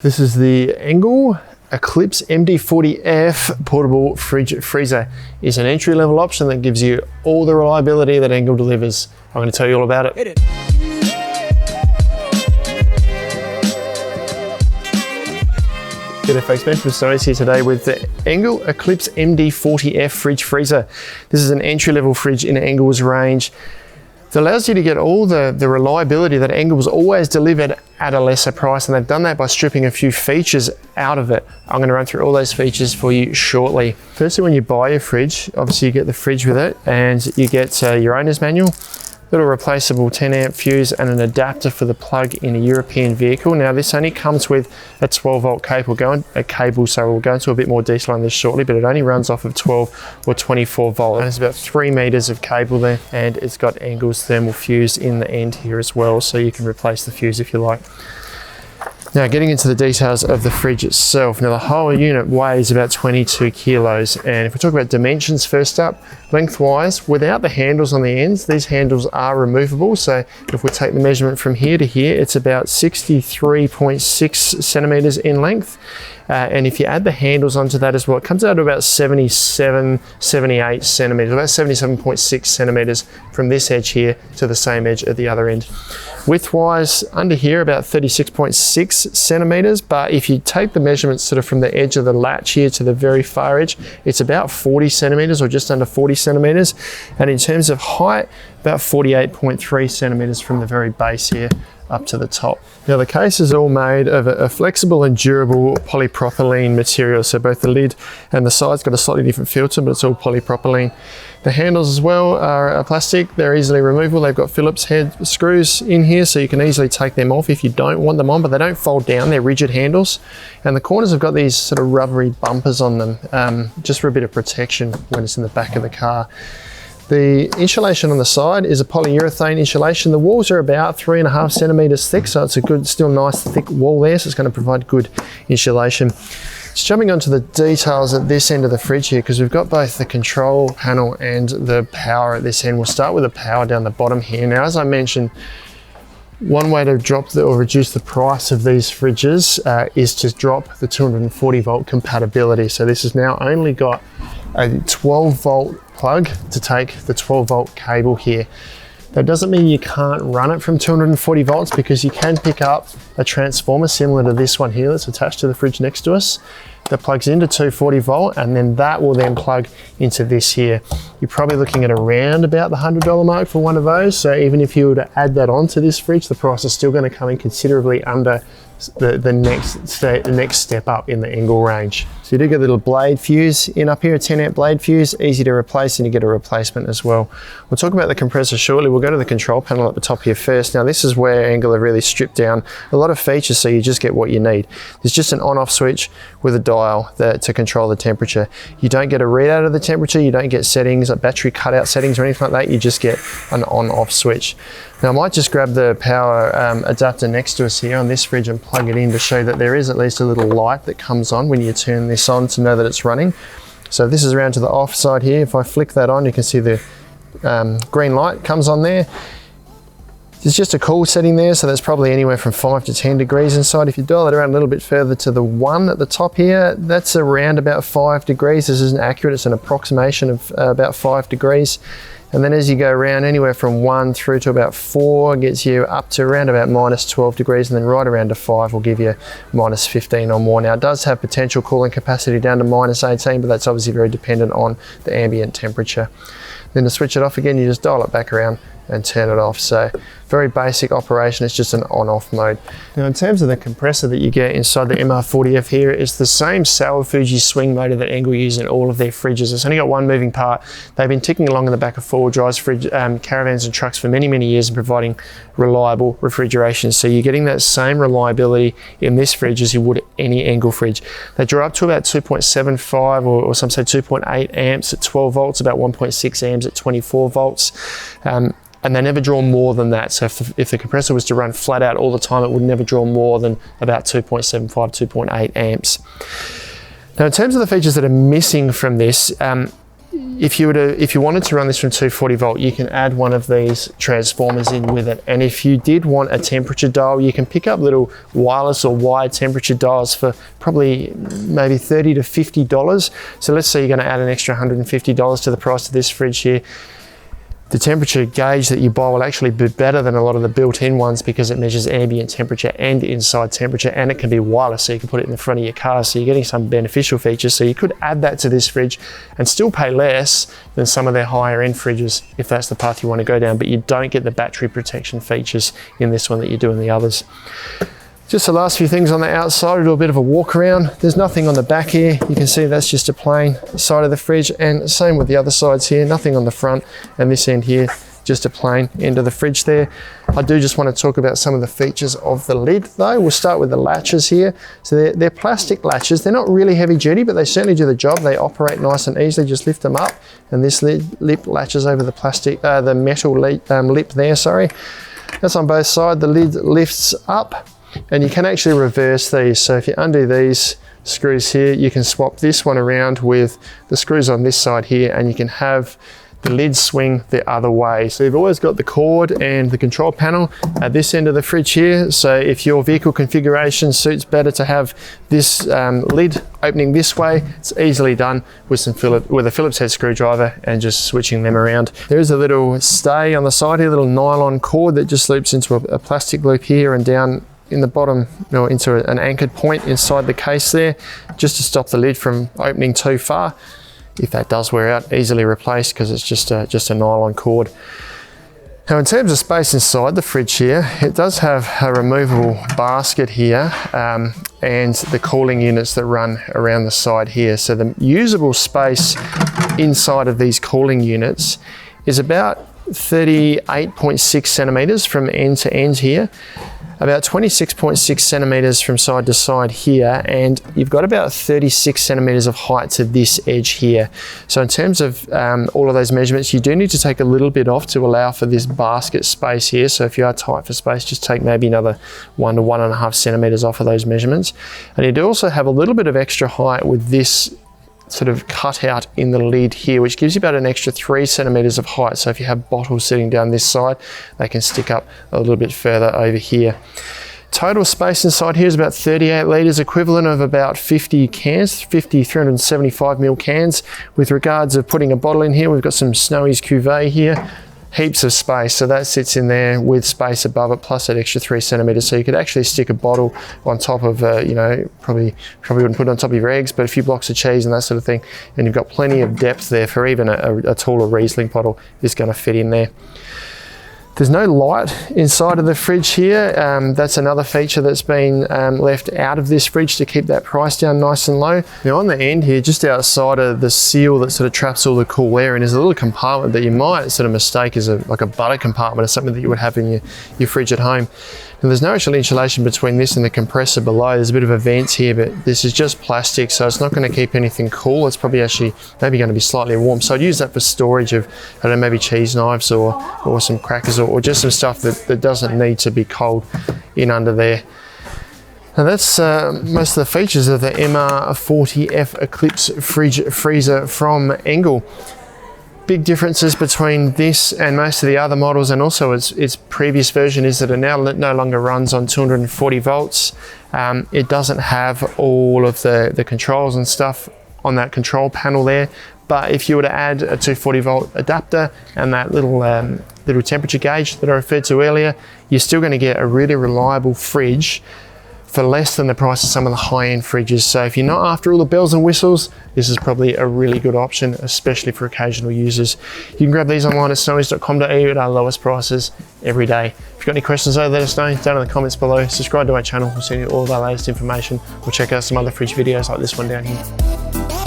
This is the Engel MD40F portable fridge freezer. It's an entry-level option that gives you all the reliability that Engel delivers. I'm going to tell you all about it. Hit it. G'day folks, Ben from Stories here today with the Engel MD40F fridge freezer. This is an entry-level fridge in Engel's range. It allows you to get all the reliability that Engel's always delivered at a lesser price, and they've done that by stripping a few features out of it. I'm going to run through all those features for you shortly. Firstly, when you buy your fridge, obviously you get the fridge with it, and you get your owner's manual, little replaceable 10 amp fuse and an adapter for the plug in a European vehicle. Now this only comes with a 12 volt cable, so we'll go into a bit more detail on this shortly, but it only runs off of 12 or 24 volt. And it's about 3 meters of cable there, and it's got Engel's thermal fuse in the end here as well, so you can replace the fuse if you like. Now getting into the details of the fridge itself. Now the whole unit weighs about 22 kilos, and if we talk about dimensions first up, lengthwise, without the handles on the ends, these handles are removable. So if we take the measurement from here to here, it's about 63.6 centimeters in length. And if you add the handles onto that as well, it comes out to about 78 centimeters, about 77.6 centimeters from this edge here to the same edge at the other end. Width-wise, under here, about 36.6 centimeters, but if you take the measurements sort of from the edge of the latch here to the very far edge, it's about 40 centimeters or just under 40 centimeters. And in terms of height, about 48.3 centimeters from the very base here up to the top. Now the case is all made of a flexible and durable polypropylene material, so both the lid and the side's got a slightly different filter, but it's all polypropylene. The handles as well are plastic, they're easily removable. They've got Phillips head screws in here, so you can easily take them off if you don't want them on, but they don't fold down, they're rigid handles. And the corners have got these sort of rubbery bumpers on them, just for a bit of protection when it's in the back of the car. The insulation on the side is a polyurethane insulation. The walls are about 3.5 centimeters thick, so it's a good, still nice thick wall there, so it's going to provide good insulation. Just jumping onto the details at this end of the fridge here, because we've got both the control panel and the power at this end. We'll start with the power down the bottom here. Now, as I mentioned, one way to drop or reduce the price of these fridges is to drop the 240 volt compatibility. So this has now only got a 12 volt plug to take the 12 volt cable here. That doesn't mean you can't run it from 240 volts, because you can pick up a transformer similar to this one here that's attached to the fridge next to us that plugs into 240 volt, and then that will then plug into this here. You're probably looking at around about the $100 mark for one of those, so even if you were to add that onto this fridge, the price is still going to come in considerably under the next step up in the Engel range. So you do get a little blade fuse in up here, a 10 amp blade fuse, easy to replace, and you get a replacement as well. We'll talk about the compressor shortly. We'll go to the control panel at the top here first. Now this is where Engel have really stripped down a lot of features, so you just get what you need. There's just an on-off switch with a dial to control the temperature. You don't get a readout of the temperature, you don't get settings, like battery cutout settings or anything like that, you just get an on-off switch. Now I might just grab the power adapter next to us here on this fridge and plug it in to show that there is at least a little light that comes on when you turn this on to know that it's running. So this is around to the off side here. If I flick that on, you can see the green light comes on there. There's just a cool setting there, so that's probably anywhere from 5 to 10 degrees inside. If you dial it around a little bit further to the 1 at the top here, that's around about 5 degrees. This isn't accurate, it's an approximation of about 5 degrees. And then as you go around, anywhere from 1 through to about 4 gets you up to around about minus 12 degrees, and then right around to 5 will give you minus 15 or more. Now it does have potential cooling capacity down to minus 18, but that's obviously very dependent on the ambient temperature. Then to switch it off again, you just dial it back around and turn it off. So very basic operation, it's just an on-off mode. Now in terms of the compressor that you get inside the MR40F here, it's the same Sawafuji Swing Motor that Engel use in all of their fridges. It's only got one moving part. They've been ticking along in the back of four-wheel drive caravans and trucks for many, many years and providing reliable refrigeration. So you're getting that same reliability in this fridge as you would any Engel fridge. They draw up to about 2.75 or some say 2.8 amps at 12 volts, about 1.6 amps at 24 volts. And they never draw more than that. So if the compressor was to run flat out all the time, it would never draw more than about 2.75, 2.8 amps. Now in terms of the features that are missing from this, if you wanted to run this from 240 volt, you can add one of these transformers in with it. And if you did want a temperature dial, you can pick up little wireless or wired temperature dials for probably maybe $30 to $50. So let's say you're going to add an extra $150 to the price of this fridge here. The temperature gauge that you buy will actually be better than a lot of the built-in ones because it measures ambient temperature and inside temperature, and it can be wireless, so you can put it in the front of your car, so you're getting some beneficial features. So you could add that to this fridge and still pay less than some of their higher end fridges if that's the path you want to go down, but you don't get the battery protection features in this one that you do in the others. Just the last few things on the outside, we'll do a bit of a walk around. There's nothing on the back here. You can see that's just a plain side of the fridge, and same with the other sides here, nothing on the front, and this end here, just a plain end of the fridge there. I do just want to talk about some of the features of the lid though. We'll start with the latches here. So they're plastic latches. They're not really heavy duty, but they certainly do the job. They operate nice and easily. Just lift them up, and this lip latches over the plastic, the metal lip there, sorry. That's on both sides. The lid lifts up, and you can actually reverse these. So if you undo these screws here, you can swap this one around with the screws on this side here, and you can have the lid swing the other way. So you've always got the cord and the control panel at this end of the fridge here. So if your vehicle configuration suits better to have this lid opening this way, it's easily done with a Phillips head screwdriver and just switching them around. There is a little stay on the side here, a little nylon cord that just loops into a plastic loop here and down in the bottom, into an anchored point inside the case there, just to stop the lid from opening too far. If that does wear out, easily replaced because it's just a nylon cord. Now in terms of space inside the fridge here, it does have a removable basket here and the cooling units that run around the side here. So the usable space inside of these cooling units is about 38.6 centimeters from end to end here, about 26.6 centimeters from side to side here, and you've got about 36 centimeters of height to this edge here. So in terms of all of those measurements, you do need to take a little bit off to allow for this basket space here. So if you are tight for space, just take maybe another 1 to 1.5 centimeters off of those measurements. And you do also have a little bit of extra height with this sort of cut out in the lid here, which gives you about an extra 3 centimeters of height. So if you have bottles sitting down this side, they can stick up a little bit further over here. Total space inside here is about 38 litres, equivalent of about 50 cans, 50 375ml cans. With regards of putting a bottle in here, we've got some Snowy's Cuvée here. Heaps of space, so that sits in there with space above it plus that extra 3 centimeters. So you could actually stick a bottle on top of, probably wouldn't put it on top of your eggs, but a few blocks of cheese and that sort of thing. And you've got plenty of depth there for even a taller Riesling bottle is going to fit in there. There's no light inside of the fridge here. That's another feature that's been left out of this fridge to keep that price down nice and low. Now on the end here, just outside of the seal that sort of traps all the cool air in, is a little compartment that you might sort of mistake as like a butter compartment or something that you would have in your fridge at home. And there's no actual insulation between this and the compressor below. There's a bit of a vent here, but this is just plastic, so it's not going to keep anything cool. It's probably actually maybe going to be slightly warm. So I'd use that for storage of, I don't know, maybe cheese knives or some crackers or just some stuff that doesn't need to be cold in under there. And that's most of the features of the MR40F Eclipse fridge freezer from Engel. Big differences between this and most of the other models, and also its previous version, is that it now no longer runs on 240 volts. It doesn't have all of the controls and stuff on that control panel there, but if you were to add a 240 volt adapter and that little temperature gauge that I referred to earlier, you're still going to get a really reliable fridge for less than the price of some of the high-end fridges. So if you're not after all the bells and whistles, this is probably a really good option, especially for occasional users. You can grab these online at snowys.com.au at our lowest prices every day. If you've got any questions though, let us know down in the comments below. Subscribe to our channel, we'll send you all of our latest information. We'll check out some other fridge videos like this one down here.